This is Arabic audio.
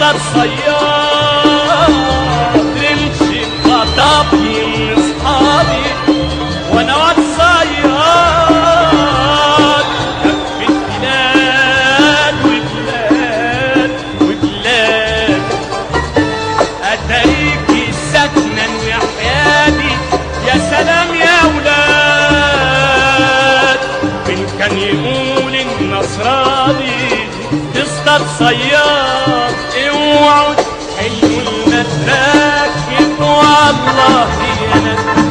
تصطاد صياد تمشي خطفني من اصحابي وانا واد صياد لفت بلاد وبلاد وبلاد اتاريكي سكنا وحياتي يا سلام يا ولاد من كان يقول النصراني تصطاد صياد اوعوا تحلوا المدراكب والله يا ناس